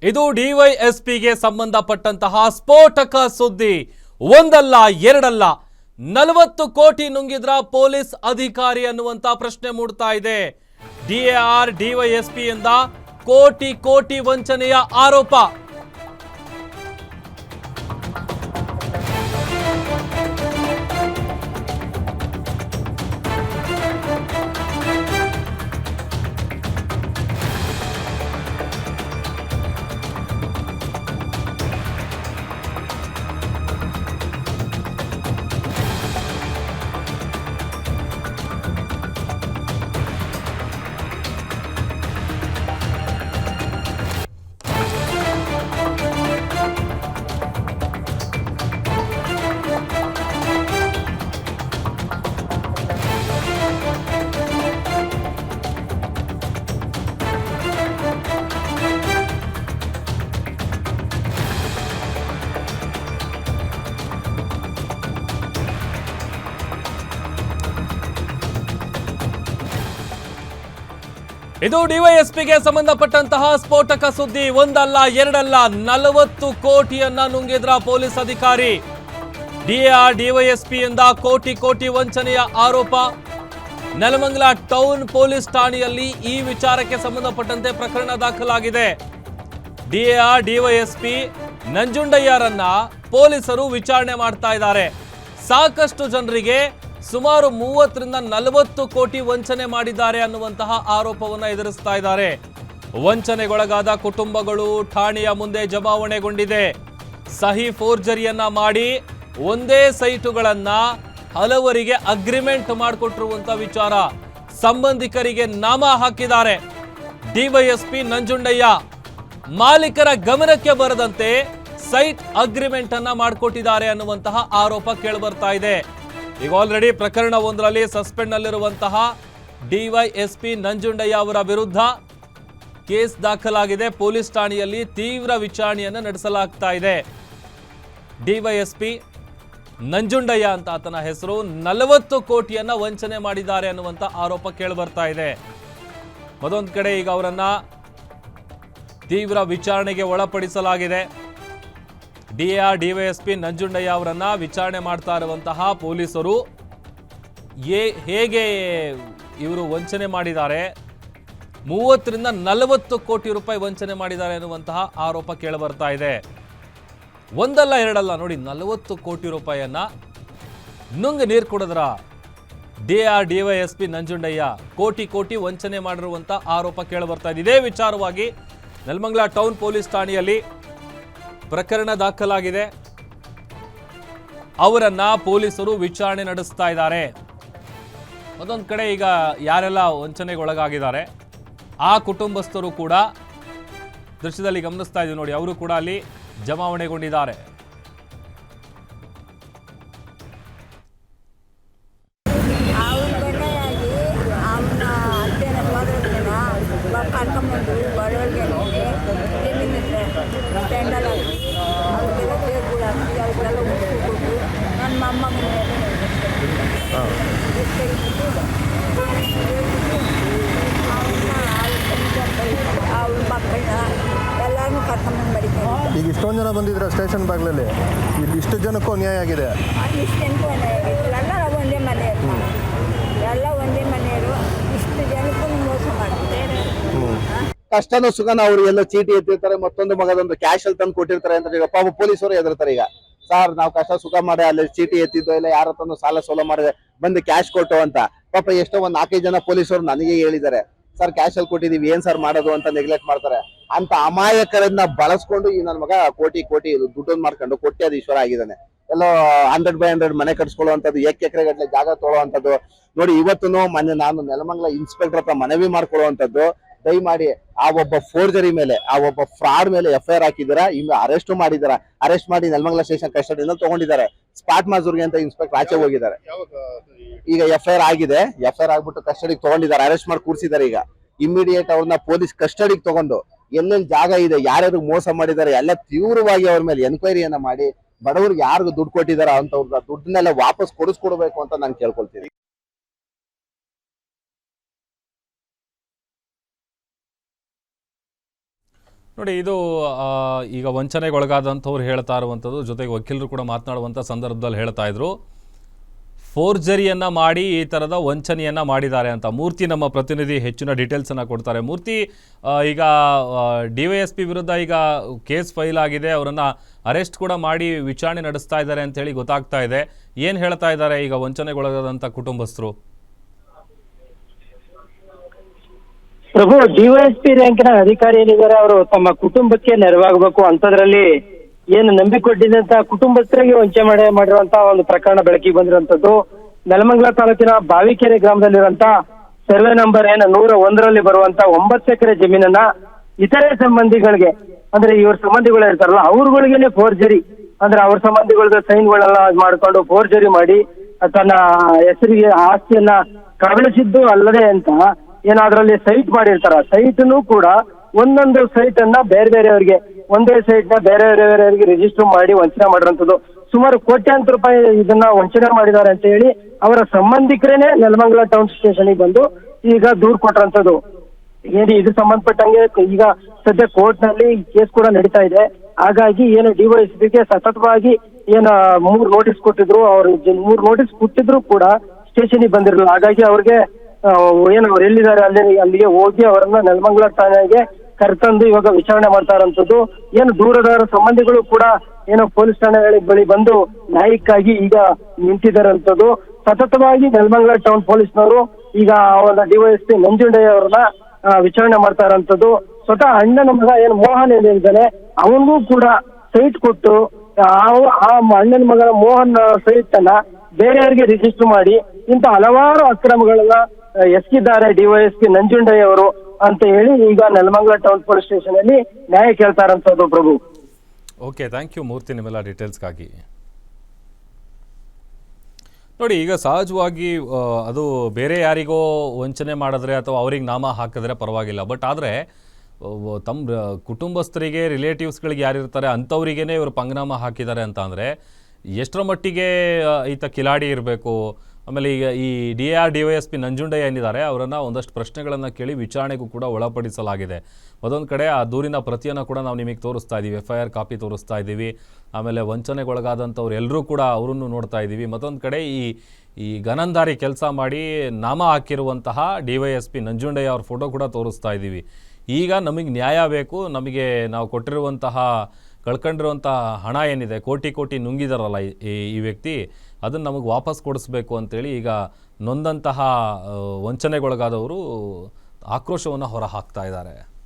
ಇದು ಡಿವೈಎಸ್ಪಿಗೆ ಸಂಬಂಧಪಟ್ಟಂತಹ ಸ್ಫೋಟಕ ಸುದ್ದಿ. ಒಂದಲ್ಲ ಎರಡಲ್ಲ 40 ಕೋಟಿ ನುಂಗಿದ್ರ ಪೊಲೀಸ್ ಅಧಿಕಾರಿ ಅನ್ನುವಂತ ಪ್ರಶ್ನೆ ಮೂಡ್ತಾ ಇದೆ. ಡಿಎಆರ್ ಡಿವೈಎಸ್ಪಿ ಇಂದ ಕೋಟಿ ಕೋಟಿ ವಂಚನೆಯ ಆರೋಪ. ಇದು ಡಿವೈಎಸ್ಪಿಗೆ ಸಂಬಂಧಪಟ್ಟಂತಹ ಸ್ಫೋಟಕ ಸುದ್ದಿ. ಒಂದಲ್ಲ ಎರಡಲ್ಲ 40 ಕೋಟಿಯನ್ನ ನುಂಗಿದ್ರ ಪೊಲೀಸ್ ಅಧಿಕಾರಿ. ಡಿಎಆರ್ ಡಿವೈಎಸ್ಪಿ ಇಂದ ಕೋಟಿ ಕೋಟಿ ವಂಚನೆಯ ಆರೋಪ. ನೆಲಮಂಗಲ ಟೌನ್ ಪೊಲೀಸ್ ಠಾಣೆಯಲ್ಲಿ ಈ ವಿಚಾರಕ್ಕೆ ಸಂಬಂಧಪಟ್ಟಂತೆ ಪ್ರಕರಣ ದಾಖಲಾಗಿದೆ. ಡಿಎಆರ್ ಡಿವೈಎಸ್ಪಿ ನಂಜುಂಡಯ್ಯರನ್ನ ಪೊಲೀಸರು ವಿಚಾರಣೆ ಮಾಡ್ತಾ ಇದ್ದಾರೆ. ಸಾಕಷ್ಟು ಜನರಿಗೆ ಸುಮಾರು 30 ರಿಂದ 40 ಕೋಟಿ ವಂಚನೆ ಮಾಡಿದ್ದಾರೆ ಅನ್ನುವಂತಹ ಆರೋಪವನ್ನ ಎದುರಿಸ್ತಾ ಇದ್ದಾರೆ. ವಂಚನೆಗೊಳಗಾದ ಕುಟುಂಬಗಳು ಠಾಣೆಯ ಮುಂದೆ ಜಮಾವಣೆಗೊಂಡಿದೆ. ಸಹಿ ಫೋರ್ಜರಿಯನ್ನ ಮಾಡಿ ಒಂದೇ ಸೈಟುಗಳನ್ನ ಹಲವರಿಗೆ ಅಗ್ರಿಮೆಂಟ್ ಮಾಡಿಕೊಟ್ಟಿರುವಂತ ವಿಚಾರ. ಸಂಬಂಧಿಕರಿಗೆ ನಾಮ ಹಾಕಿದ್ದಾರೆ. ಡಿವೈಎಸ್ಪಿ ನಂಜುಂಡಯ್ಯ ಮಾಲೀಕರ ಗಮನಕ್ಕೆ ಬರದಂತೆ ಸೈಟ್ ಅಗ್ರಿಮೆಂಟ್ ಅನ್ನ ಮಾಡಿಕೊಟ್ಟಿದ್ದಾರೆ ಅನ್ನುವಂತಹ ಆರೋಪ ಕೇಳಿಬರ್ತಾ ಇದೆ. ಈಗ ಆಲ್ರೆಡಿ ಪ್ರಕರಣ ಒಂದರಲ್ಲಿ ಸಸ್ಪೆಂಡ್ ನಲ್ಲಿರುವಂತಹ ಡಿವೈಎಸ್ಪಿ ನಂಜುಂಡಯ್ಯ ಅವರ ವಿರುದ್ಧ ಕೇಸ್ ದಾಖಲಾಗಿದೆ. ಪೊಲೀಸ್ ಠಾಣೆಯಲ್ಲಿ ತೀವ್ರ ವಿಚಾರಣೆಯನ್ನು ನಡೆಸಲಾಗ್ತಾ ಇದೆ. ಡಿವೈಎಸ್ಪಿ ನಂಜುಂಡಯ್ಯ ಅಂತ ಆತನ ಹೆಸರು 40 ಕೋಟಿಯನ್ನ ವಂಚನೆ ಮಾಡಿದ್ದಾರೆ ಅನ್ನುವಂತ ಆರೋಪ ಕೇಳಿಬರ್ತಾ ಇದೆ. ಮತ್ತೊಂದು ಕಡೆ ಈಗ ಅವರನ್ನ ತೀವ್ರ ವಿಚಾರಣೆಗೆ ಒಳಪಡಿಸಲಾಗಿದೆ. ಡಿಎಆರ್ ಡಿವೈಎಸ್ಪಿ ನಂಜುಂಡಯ್ಯ ಅವರನ್ನ ವಿಚಾರಣೆ ಮಾಡ್ತಾ ಇರುವಂತಹ ಪೊಲೀಸರು ಹೇಗೆ ಇವರು ವಂಚನೆ ಮಾಡಿದ್ದಾರೆ, 30 ರಿಂದ 40 ಕೋಟಿ ರೂಪಾಯಿ ವಂಚನೆ ಮಾಡಿದ್ದಾರೆ ಅನ್ನುವಂತಹ ಆರೋಪ ಕೇಳಿಬರ್ತಾ ಇದೆ. ಒಂದಲ್ಲ ಎರಡಲ್ಲ ನೋಡಿ, 40 ಕೋಟಿ ರೂಪಾಯಿಯನ್ನ ನುಂಗ್ ನೀರು ಕುಡಿದ್ರ ಡಿಎಆರ್ ಡಿವೈಎಸ್ಪಿ ನಂಜುಂಡಯ್ಯ ಕೋಟಿ ಕೋಟಿ ವಂಚನೆ ಮಾಡಿರುವಂತ ಆರೋಪ ಕೇಳಿಬರ್ತಾ ಇದೆ. ಇದೇ ವಿಚಾರವಾಗಿ ನೆಲಮಂಗಲ ಟೌನ್ ಪೊಲೀಸ್ ಠಾಣೆಯಲ್ಲಿ ಪ್ರಕರಣ ದಾಖಲಾಗಿದೆ. ಅವರನ್ನ ಪೊಲೀಸರು ವಿಚಾರಣೆ ನಡೆಸ್ತಾ ಇದ್ದಾರೆ. ಮತ್ತೊಂದು ಕಡೆ ಈಗ ಯಾರೆಲ್ಲ ವಂಚನೆಗೊಳಗಾಗಿದ್ದಾರೆ ಆ ಕುಟುಂಬಸ್ಥರು ಕೂಡ ದೃಶ್ಯದಲ್ಲಿ ಗಮನಿಸ್ತಾ ಇದ್ದೀವಿ ನೋಡಿ, ಅವರು ಕೂಡ ಅಲ್ಲಿ ಜಮಾವಣೆಗೊಂಡಿದ್ದಾರೆ. ಈಗ ಇಷ್ಟೊಂದು ಜನ ಬಂದಿದ್ರೆ ಸ್ಟೇಷನ್ ಬಾಗ್ಲಲ್ಲಿ, ಇಲ್ಲಿ ಇಷ್ಟು ಜನಕ್ಕೂ ಅನ್ಯಾಯ ಆಗಿದೆ. ಕಷ್ಟನೂ ಸುಖನ ಅವ್ರು ಎಲ್ಲ ಚೀಟಿ ಎತ್ತಿರ್ತಾರೆ, ಮತ್ತೊಂದು ಮಗದೊಂದು ಕ್ಯಾಶ್ ಅಲ್ಲಿ ತಂದು ಕೊಟ್ಟಿರ್ತಾರೆ ಅಂತ ಈಗ ಪಾಪ ಪೊಲೀಸರು ಎದುರ್ತಾರೆ. ಈಗ ಸರ್ ನಾವು ಕಷ್ಟ ಸುಖ ಮಾಡಿ ಅಲ್ಲಿ ಚೀಟಿ ಎತ್ತಿದ್ದೋ ಇಲ್ಲ ಯಾರ ಹತ್ರನೂ ಸಾಲ ಸೋಲ ಮಾಡಿದೆ ಬಂದು ಕ್ಯಾಶ್ ಕೊಟ್ಟು ಅಂತ ಪಾಪ ಎಷ್ಟೋ ಒಂದ್ 4-5 ಜನ ಪೊಲೀಸರು ನನಗೆ ಹೇಳಿದ್ದಾರೆ, ಸರ್ ಕ್ಯಾಶ್ ಅಲ್ಲಿ ಕೊಟ್ಟಿದೀವಿ ಏನ್ ಸರ್ ಮಾಡೋದು ಅಂತ ನೆಗ್ಲೆಕ್ಟ್ ಮಾಡ್ತಾರೆ. ಅಂತ ಅಮಾಯಕರನ್ನ ಬಳಸ್ಕೊಂಡು ಈ ನನ್ನ ಮಗ ಕೋಟಿ ಕೋಟಿ ದುಡ್ಡನ್ನು ಮಾಡ್ಕೊಂಡು ಕೋಟ್ಯಾಧೀಶ್ವರ ಆಗಿದ್ದಾನೆ. ಎಲ್ಲೋ 100/100 ಮನೆ ಕಟ್ಸ್ಕೊಳ್ಳುವಂಥದ್ದು, 1 ಎಕರೆ ಗಟ್ಟಲೆ ಜಾಗ ತೊಗೊಳುವಂಥದ್ದು ನೋಡಿ. ಇವತ್ತು ಮೊನ್ನೆ ನಾನು ನೆಲಮಂಗಲ ಇನ್ಸ್ಪೆಕ್ಟರ್ ಹತ್ರ ಮನವಿ ಮಾಡ್ಕೊಳ್ಳುವಂಥದ್ದು, ದಯಮಾಡಿ ಆ ಒಬ್ಬ ಫೋರ್ಜರಿ ಮೇಲೆ, ಆ ಒಬ್ಬ ಫ್ರಾಡ್ ಮೇಲೆ FIR ಹಾಕಿದಾರ, ಇನ್ನು ಅರೆಸ್ಟ್ ಮಾಡಿದಾರ. ಅರೆಸ್ಟ್ ಮಾಡಿ ನೆಲಮಂಗಲ ಸ್ಟೇಷನ್ ಕಸ್ಟಡಿಯಿಂದ ತಗೊಂಡಿದ್ದಾರೆ. ಸ್ಪಾಟ್ ಮಾಜೂರ್ಗೆ ಅಂತ ಇನ್ಸ್ಪೆಕ್ಟರ್ ಆಚೆ ಹೋಗಿದ್ದಾರೆ. ಈಗ FIR ಆಗಿದೆ, FIR ಆಗ್ಬಿಟ್ಟು ಕಸ್ಟಡಿಗೆ ತಗೊಂಡಿದ್ದಾರೆ, ಅರೆಸ್ಟ್ ಮಾಡಿ ಕೂರಿಸಿದ್ದಾರೆ. ಈಗ ಇಮಿಡಿಯೇಟ್ ಅವ್ರನ್ನ ಪೊಲೀಸ್ ಕಸ್ಟಡಿಗೆ ತಗೊಂಡು ಎಲ್ಲೆಲ್ಲಿ ಜಾಗ ಇದೆ, ಯಾರ್ಯಾರು ಮೋಸ ಮಾಡಿದ್ದಾರೆ ಎಲ್ಲ ತೀವ್ರವಾಗಿ ಅವ್ರ ಮೇಲೆ ಎನ್ಕ್ವೈರಿಯನ್ನ ಮಾಡಿ ಬಡವರಿಗೆ ಯಾರಿಗೂ ದುಡ್ಡು ಕೊಟ್ಟಿದಾರ ಅಂತವ್ರ ದುಡ್ಡನ್ನೆಲ್ಲ ವಾಪಸ್ ಕೊಡಿಸ್ಕೊಡ್ಬೇಕು ಅಂತ ನಾನು ಕೇಳ್ಕೊಳ್ತೀನಿ. ನೋಡಿ ಇದು ಈಗ ವಂಚನೆಗೊಳಗಾದಂಥವ್ರು ಹೇಳ್ತಾ ಇರುವಂಥದ್ದು, ಜೊತೆಗೆ ವಕೀಲರು ಕೂಡ ಮಾತನಾಡುವಂಥ ಸಂದರ್ಭದಲ್ಲಿ ಹೇಳ್ತಾ ಇದ್ರು ಫೋರ್ಜರಿಯನ್ನು ಮಾಡಿ ಈ ಥರದ ವಂಚನೆಯನ್ನು ಮಾಡಿದ್ದಾರೆ ಅಂತ. ಮೂರ್ತಿ ನಮ್ಮ ಪ್ರತಿನಿಧಿ ಹೆಚ್ಚಿನ ಡೀಟೇಲ್ಸನ್ನು ಕೊಡ್ತಾರೆ. ಮೂರ್ತಿ, ಈಗ DYSP ವಿರುದ್ಧ ಈಗ ಕೇಸ್ ಫೈಲ್ ಆಗಿದೆ, ಅವರನ್ನು ಅರೆಸ್ಟ್ ಕೂಡ ಮಾಡಿ ವಿಚಾರಣೆ ನಡೆಸ್ತಾ ಇದ್ದಾರೆ ಅಂತೇಳಿ ಗೊತ್ತಾಗ್ತಾ ಇದೆ. ಏನು ಹೇಳ್ತಾ ಇದ್ದಾರೆ ಈಗ ವಂಚನೆಗೊಳಗಾದಂಥ ಕುಟುಂಬಸ್ಥರು? ಪ್ರಭು, DYSP ರ್ಯಾಂಕಿನ ಅಧಿಕಾರಿ ಏನಿದ್ದಾರೆ ಅವರು ತಮ್ಮ ಕುಟುಂಬಕ್ಕೆ ನೆರವಾಗಬೇಕು ಅಂತದ್ರಲ್ಲಿ ಏನು ನಂಬಿಕೊಟ್ಟಿದ್ದಂತ ಕುಟುಂಬಸ್ಥರಿಗೆ ವಂಚನೆ ಮಾಡಿರುವಂತಹ ಒಂದು ಪ್ರಕರಣ ಬೆಳಕಿಗೆ ಬಂದಿರುವಂತದ್ದು. ನೆಲಮಂಗಲ ತಾಲೂಕಿನ ಬಾವಿಕೆರೆ ಗ್ರಾಮದಲ್ಲಿರುವಂತ ಸರ್ವೆ ನಂಬರ್ 101ರಲ್ಲಿ ಬರುವಂತ 9 ಎಕರೆ ಜಮೀನನ್ನ ಇತರೆ ಸಂಬಂಧಿಗಳಿಗೆ, ಅಂದ್ರೆ ಇವ್ರ ಸಂಬಂಧಿಗಳು ಇರ್ತಾರಲ್ಲ ಅವ್ರಗಳಿಗೇನೆ ಫೋರ್ಜರಿ, ಅಂದ್ರೆ ಅವ್ರ ಸಂಬಂಧಿಗಳ ಸೈನ್ಗಳೆಲ್ಲ ಮಾಡ್ಕೊಂಡು ಫೋರ್ಜರಿ ಮಾಡಿ ತನ್ನ ಹೆಸರಿಗೆ ಆಸ್ತಿಯನ್ನ ಕಬಳಿಸಿದ್ದು ಅಲ್ಲದೆ ಅಂತ ಏನಾದ್ರಲ್ಲಿ ಸೈಟ್ ಮಾಡಿರ್ತಾರ. ಸೈಟ್ನು ಕೂಡ ಒಂದೊಂದು ಸೈಟ್ ಅನ್ನ ಬೇರೆ ಬೇರೆಯವರಿಗೆ, ಒಂದೇ ಸೈಟ್ ನ ಬೇರೆ ಬೇರೆಯವರಿಗೆ ರಿಜಿಸ್ಟರ್ ಮಾಡಿ ವಂಚನೆ ಮಾಡಿರುವಂತದ್ದು. ಸುಮಾರು ಕೋಟ್ಯಾಂತರ ರೂಪಾಯಿ ಇದನ್ನ ವಂಚನೆ ಮಾಡಿದ್ದಾರೆ ಅಂತ ಹೇಳಿ ಅವರ ಸಂಬಂಧಿಕರೇನೆ ನೆಲಮಂಗಲ ಟೌನ್ ಸ್ಟೇಷನ್ ಬಂದು ಈಗ ದೂರು ಕೊಟ್ಟರಂತದ್ದು. ಏನು ಇದು ಸಂಬಂಧಪಟ್ಟಂಗೆ ಈಗ ಸದ್ಯ ಕೋರ್ಟ್ ನಲ್ಲಿ ಕೇಸ್ ಕೂಡ ನಡೀತಾ ಇದೆ. ಹಾಗಾಗಿ ಏನು DYSPಗೆ ಸತತವಾಗಿ ಏನು 3 ನೋಟಿಸ್ ಕೊಟ್ಟಿದ್ರು, ಅವ್ರು 3 ನೋಟಿಸ್ ಕೊಟ್ಟಿದ್ರು ಕೂಡ ಸ್ಟೇಷನ್ಗೆ ಬಂದಿರಲಿಲ್ಲ. ಹಾಗಾಗಿ ಅವ್ರಿಗೆ ಏನು ಅವ್ರು ಎಲ್ಲಿದ್ದಾರೆ ಅಲ್ಲಿಗೆ ಹೋಗಿ ಅವರನ್ನ ನೆಲಮಂಗಲ ಠಾಣೆಗೆ ಕರೆತಂದು ಇವಾಗ ವಿಚಾರಣೆ ಮಾಡ್ತಾ ಇರೋಂಥದ್ದು. ಏನು ದೂರದ ಸಂಬಂಧಿಗಳು ಕೂಡ ಏನು ಪೊಲೀಸ್ ಠಾಣೆ ಬಳಿ ಬಂದು ನ್ಯಾಯಕ್ಕಾಗಿ ಈಗ ನಿಂತಿದ್ದಾರಂಥದ್ದು. ಸತತವಾಗಿ ನೆಲಮಂಗಲ ಟೌನ್ ಪೊಲೀಸ್ನವರು ಈಗ ಅವರ DYSP ನಂಜುಂಡಯ್ಯ ಅವರನ್ನ ವಿಚಾರಣೆ ಮಾಡ್ತಾ ಇರೋಂಥದ್ದು. ಸ್ವತಃ ಅಣ್ಣನ ಮಗ ಏನು ಮೋಹನ್ ಏನಿದ್ದಾನೆ ಅವನಿಗೂ ಕೂಡ ಸೈಟ್ ಕೊಟ್ಟು ಆ ಅಣ್ಣನ ಮಗನ ಮೋಹನ್ ಸೈಟ್ ಅನ್ನ ಬೇರೆಯವರಿಗೆ ರಿಜಿಸ್ಟರ್ ಮಾಡಿ ಇಂತ ಹಲವಾರು ಅಕ್ರಮಗಳನ್ನ ಎಸಗಿದ್ದಾರೆ DYSP ನಂಜುಂಡಯ್ಯ ಅವರು ಅಂತ ಹೇಳಿ ಈಗ ನೆಲಮಂಗಲ ಟೌನ್ ಪೊಲೀಸ್ ಸ್ಟೇಷನ್ ಅಲ್ಲಿ ನ್ಯಾಯ ಕೇಳ್ತಾ ಇರೋಂಥದ್ದು. ಪ್ರಭು, ಓಕೆ, ಥ್ಯಾಂಕ್ ಯು ಮೂರ್ತಿ ನಿಮ್ಮೆಲ್ಲ ಡೀಟೇಲ್ಸ್ಗಾಗಿ. ನೋಡಿ, ಈಗ ಸಹಜವಾಗಿ ಅದು ಬೇರೆ ಯಾರಿಗೋ ವಂಚನೆ ಮಾಡಿದ್ರೆ ಅಥವಾ ಅವ್ರಿಗೆ ನಾಮ ಹಾಕಿದ್ರೆ ಪರವಾಗಿಲ್ಲ. ಬಟ್ ಆದರೆ ತಮ್ಮ ಕುಟುಂಬಸ್ಥರಿಗೆ, ರಿಲೇಟಿವ್ಸ್ಗಳಿಗೆ ಯಾರಿರ್ತಾರೆ ಅಂಥವ್ರಿಗೇ ಇವರು ಪಂಗನಾಮ ಹಾಕಿದ್ದಾರೆ ಅಂತ ಅಂದರೆ ಎಷ್ಟರ ಮಟ್ಟಿಗೆ ಈತ ಕಿಲಾಡಿ ಇರಬೇಕು. ಆಮೇಲೆ ಈಗ ಈ DYSP ನಂಜುಂಡಯ್ಯ ಏನಿದ್ದಾರೆ ಅವರನ್ನು ಒಂದಷ್ಟು ಪ್ರಶ್ನೆಗಳನ್ನು ಕೇಳಿ ವಿಚಾರಣೆಗೂ ಕೂಡ ಒಳಪಡಿಸಲಾಗಿದೆ. ಅದೊಂದು ಕಡೆ ಆ ದೂರಿನ ಪ್ರತಿಯನ್ನು ಕೂಡ ನಾವು ನಿಮಗೆ ತೋರಿಸ್ತಾ ಇದ್ದೀವಿ, FIR ಕಾಪಿ ತೋರಿಸ್ತಾ ಇದ್ದೀವಿ. ಆಮೇಲೆ ವಂಚನೆಗೊಳಗಾದಂಥವ್ರು ಎಲ್ಲರೂ ಕೂಡ ಅವರನ್ನು ನೋಡ್ತಾ ಇದ್ದೀವಿ. ಮತ್ತೊಂದು ಕಡೆ ಈ ಗನಂದಾರಿ ಕೆಲಸ ಮಾಡಿ ನಾಮ ಹಾಕಿರುವಂತಹ DYSP ನಂಜುಂಡಯ್ಯ ಅವ್ರ ಫೋಟೋ ಕೂಡ ತೋರಿಸ್ತಾ ಇದ್ದೀವಿ. ಈಗ ನಮಗೆ ನ್ಯಾಯ ಬೇಕು, ನಮಗೆ ನಾವು ಕೊಟ್ಟಿರುವಂತಹ ಕಳ್ಕೊಂಡಿರುವಂಥ ಹಣ ಏನಿದೆ, ಕೋಟಿ ನುಂಗಿದಾರಲ್ಲ ಈ ವ್ಯಕ್ತಿ, ಅದನ್ನು ನಮಗೆ ವಾಪಸ್ ಕೊಡಿಸ್ಬೇಕು ಅಂತೇಳಿ ಈಗ ನೊಂದಂತಹ ವಂಚನೆಗೊಳಗಾದವರು ಆಕ್ರೋಶವನ್ನು ಹೊರ ಹಾಕ್ತಾ ಇದ್ದಾರೆ.